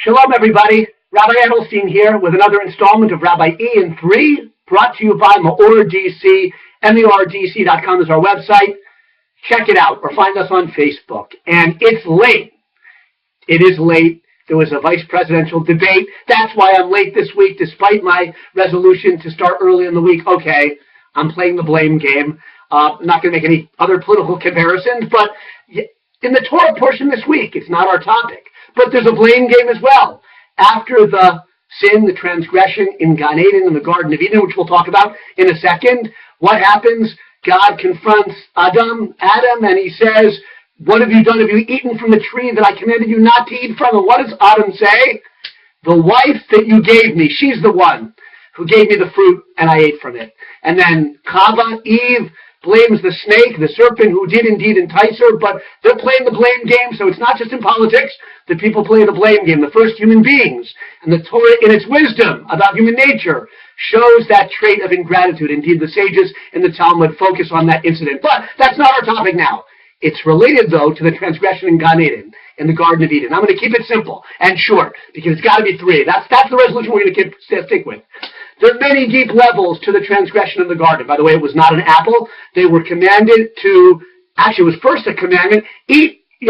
Shalom, everybody. Rabbi Edelstein here with another installment of Rabbi E in 3, brought to you by MEOR DC. MEORDC.com is our website. Check it out or find us on Facebook. And it's late. It is late. There was a vice presidential debate. That's why I'm late this week, despite my resolution to start early in the week. Okay, I'm playing the blame game. I'm not going to make any other political comparisons, but in the Torah portion this week, it's not our topic. But there's a blame game as well. After the sin, the transgression in Gan Eden, in the Garden of Eden, which we'll talk about in a second, what happens? God confronts Adam, and he says, "What have you done? Have you eaten from the tree that I commanded you not to eat from?" And what does Adam say? "The wife that you gave me, she's the one who gave me the fruit, and I ate from it." And then Chava, Eve, blames the snake, the serpent, who did indeed entice her, but they're playing the blame game, so it's not just in politics that people play the blame game. The first human beings, and the Torah, in its wisdom about human nature, shows that trait of ingratitude. Indeed, the sages in the Talmud focus on that incident. But that's not our topic now. It's related, though, to the transgression in Gan Eden, in the Garden of Eden. I'm going to keep it simple and short, because it's got to be 3. That's the resolution we're going to stick with. There are many deep levels to the transgression in the garden. By the way, it was not an apple. They were commanded to, actually it was first a commandment,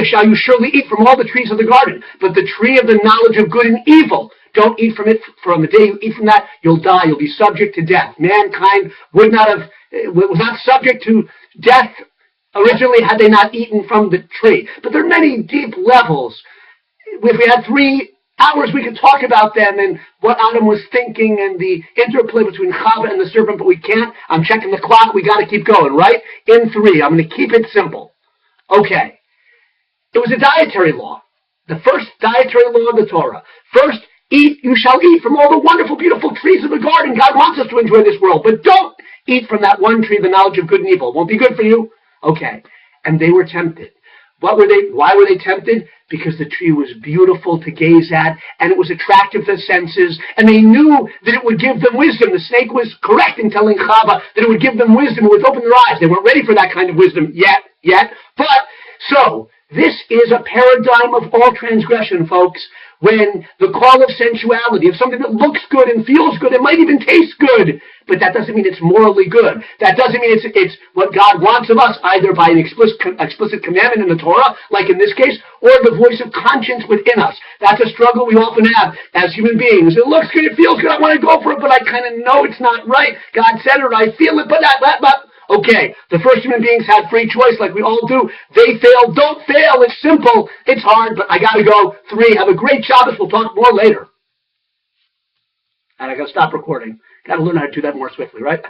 shall you surely eat from all the trees of the garden, but the tree of the knowledge of good and evil, don't eat from it. From the day you eat from that, you'll die. You'll be subject to death. Mankind was not subject to death originally had they not eaten from the tree. But there are many deep levels. If we had 3 hours, we could talk about them and what Adam was thinking and the interplay between Chava and the serpent, but we can't. I'm checking the clock. We got to keep going, right? In 3. I'm going to keep it simple. Okay. It was a dietary law. The first dietary law of the Torah. First, you shall eat from all the wonderful, beautiful trees of the garden. God wants us to enjoy this world, but don't eat from that one tree, the knowledge of good and evil. It won't be good for you. Okay. And they were tempted. Why were they tempted? Because the tree was beautiful to gaze at, and it was attractive to the senses, and they knew that it would give them wisdom. The snake was correct in telling Chava that it would give them wisdom. It would open their eyes. They weren't ready for that kind of wisdom yet. So this is a paradigm of all transgression, folks. When the call of sensuality, of something that looks good and feels good, it might even taste good, but that doesn't mean it's morally good. That doesn't mean it's what God wants of us, either by an explicit commandment in the Torah, like in this case, or the voice of conscience within us. That's a struggle we often have as human beings. It looks good, it feels good, I want to go for it, but I kind of know it's not right. God said it, I feel it, but okay, the first human beings had free choice like we all do. They failed. Don't fail. It's simple. It's hard, but I got to go. 3. Have a great Shabbos. We'll talk more later. And I got to stop recording. Got to learn how to do that more swiftly, right?